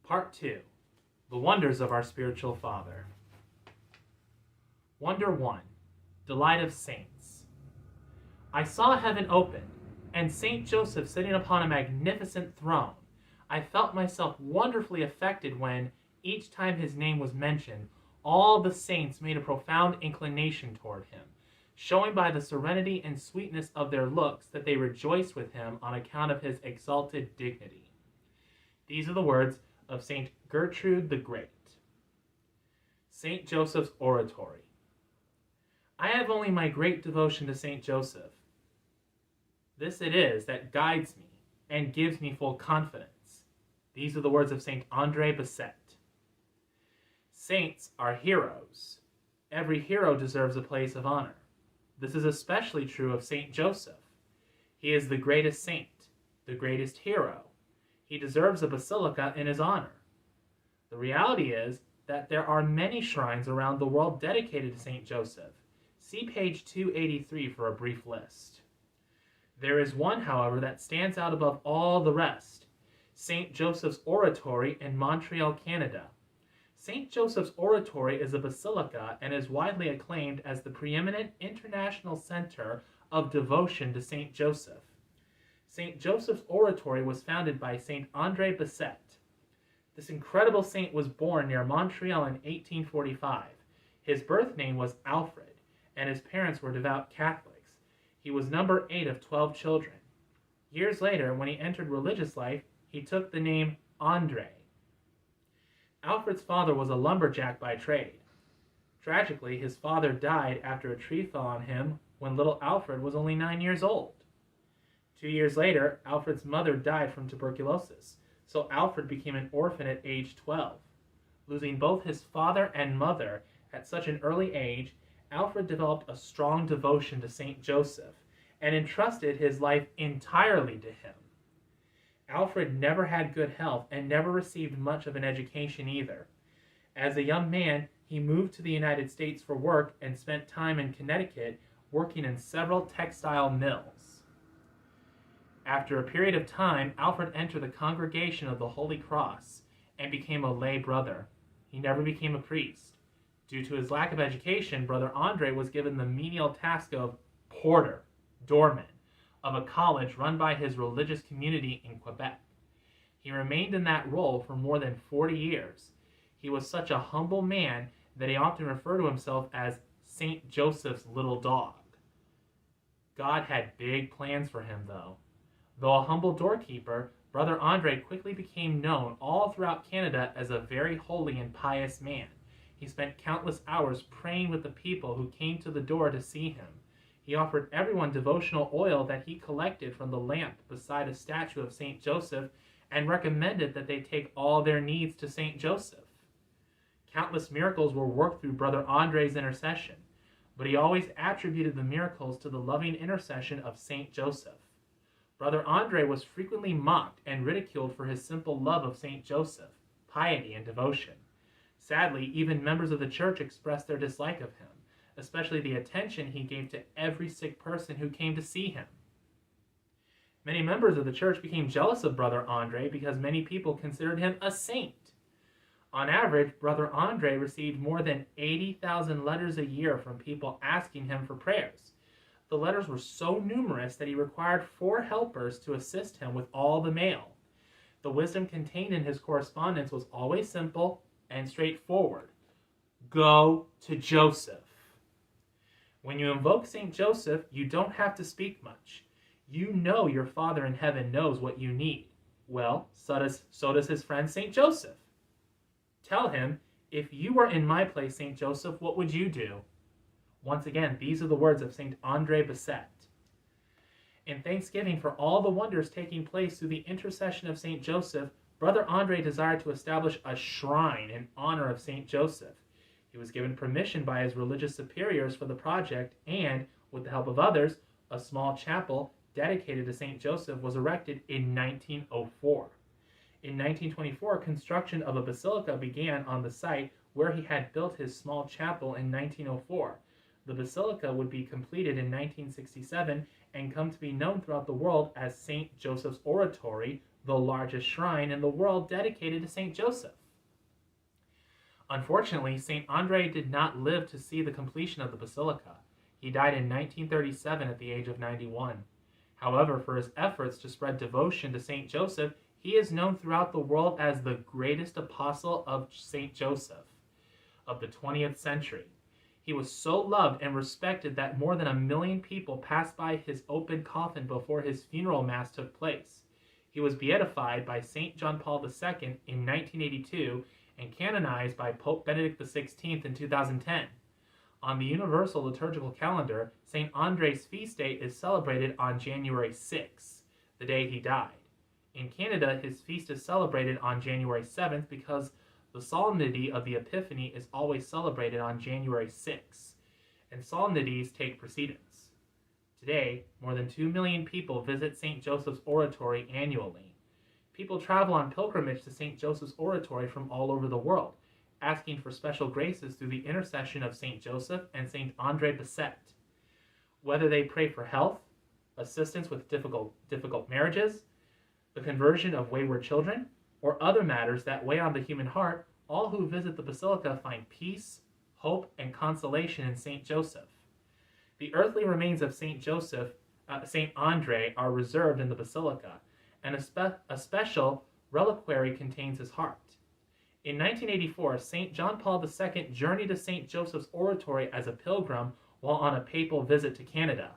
Part 2. The Wonders of our Spiritual Father. Wonder 1. Delight of Saints. I saw heaven open, and Saint Joseph sitting upon a magnificent throne. I felt myself wonderfully affected when, each time his name was mentioned, all the saints made a profound inclination toward him, showing by the serenity and sweetness of their looks that they rejoiced with him on account of his exalted dignity. These are the words of Saint Gertrude the Great. Saint Joseph's Oratory. I have only my great devotion to Saint Joseph. This it is that guides me and gives me full confidence. These are the words of Saint André Bessette. Saints are heroes. Every hero deserves a place of honor. This is especially true of Saint Joseph. He is the greatest saint, the greatest hero. He deserves a basilica in his honor. The reality is that there are many shrines around the world dedicated to Saint Joseph. See page 283 for a brief list. There is one, however, that stands out above all the rest: Saint Joseph's Oratory in Montreal, Canada. Saint Joseph's Oratory is a basilica and is widely acclaimed as the preeminent international center of devotion to Saint Joseph. Saint Joseph's Oratory was founded by Saint André Bessette. This incredible saint was born near Montreal in 1845. His birth name was Alfred, and his parents were devout Catholics. He was number 8 of 12 children. Years later, when he entered religious life, he took the name André. Alfred's father was a lumberjack by trade. Tragically, his father died after a tree fell on him when little Alfred was only 9 years old. 2 years later, Alfred's mother died from tuberculosis, so Alfred became an orphan at age 12. Losing both his father and mother at such an early age, Alfred developed a strong devotion to Saint Joseph and entrusted his life entirely to him. Alfred never had good health and never received much of an education either. As a young man, he moved to the United States for work and spent time in Connecticut working in several textile mills. After a period of time, Alfred entered the Congregation of the Holy Cross and became a lay brother. He never became a priest. Due to his lack of education, Brother André was given the menial task of porter, doorman, of a college run by his religious community in Quebec. He remained in that role for more than 40 years. He was such a humble man that he often referred to himself as Saint Joseph's little dog. God had big plans for him, though. Though a humble doorkeeper, Brother André quickly became known all throughout Canada as a very holy and pious man. He spent countless hours praying with the people who came to the door to see him. He offered everyone devotional oil that he collected from the lamp beside a statue of Saint Joseph and recommended that they take all their needs to Saint Joseph. Countless miracles were worked through Brother André's intercession, but he always attributed the miracles to the loving intercession of Saint Joseph. Brother André was frequently mocked and ridiculed for his simple love of Saint Joseph, piety, and devotion. Sadly, even members of the church expressed their dislike of him, especially the attention he gave to every sick person who came to see him. Many members of the church became jealous of Brother André because many people considered him a saint. On average, Brother André received more than 80,000 letters a year from people asking him for prayers. The letters were so numerous that he required 4 helpers to assist him with all the mail. The wisdom contained in his correspondence was always simple and straightforward. Go to Joseph. When you invoke Saint Joseph, you don't have to speak much. You know your Father in heaven knows what you need. Well, so does his friend Saint Joseph. Tell him, if you were in my place, Saint Joseph, what would you do? Once again, these are the words of Saint André Bessette. In thanksgiving for all the wonders taking place through the intercession of Saint Joseph, Brother André desired to establish a shrine in honor of Saint Joseph. He was given permission by his religious superiors for the project, and, with the help of others, a small chapel dedicated to Saint Joseph was erected in 1904. In 1924, construction of a basilica began on the site where he had built his small chapel in 1904. The basilica would be completed in 1967 and come to be known throughout the world as St. Joseph's Oratory, the largest shrine in the world dedicated to Saint Joseph. Unfortunately, Saint Andre did not live to see the completion of the basilica. He died in 1937 at the age of 91. However, for his efforts to spread devotion to Saint Joseph, he is known throughout the world as the greatest apostle of Saint Joseph of the 20th century. He was so loved and respected that more than 1 million people passed by his open coffin before his funeral mass took place. He was beatified by Saint John Paul II in 1982 and canonized by Pope Benedict XVI in 2010. On the Universal Liturgical Calendar, Saint Andre's feast day is celebrated on January 6th, the day he died. In Canada, his feast is celebrated on January 7th because the Solemnity of the Epiphany is always celebrated on January 6th, and solemnities take precedence. Today, more than 2 million people visit St. Joseph's Oratory annually. People travel on pilgrimage to St. Joseph's Oratory from all over the world, asking for special graces through the intercession of St. Joseph and St. Andre Bessette. Whether they pray for health, assistance with difficult marriages, the conversion of wayward children, or other matters that weigh on the human heart, all who visit the Basilica find peace, hope, and consolation in St. Joseph. The earthly remains of St. Andre are reserved in the Basilica, and a special reliquary contains his heart. In 1984, St. John Paul II journeyed to St. Joseph's Oratory as a pilgrim while on a papal visit to Canada.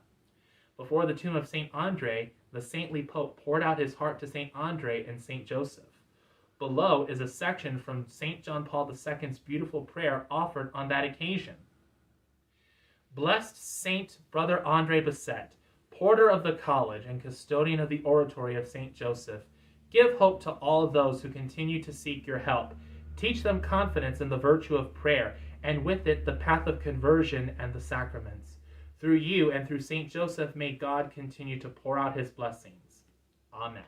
Before the tomb of St. Andre, the saintly pope poured out his heart to St. Andre and St. Joseph. Below is a section from St. John Paul II's beautiful prayer offered on that occasion. Blessed Saint Brother Andre Bessette, porter of the college and custodian of the Oratory of St. Joseph, give hope to all those who continue to seek your help. Teach them confidence in the virtue of prayer, and with it the path of conversion and the sacraments. Through you and through St. Joseph, may God continue to pour out his blessings. Amen.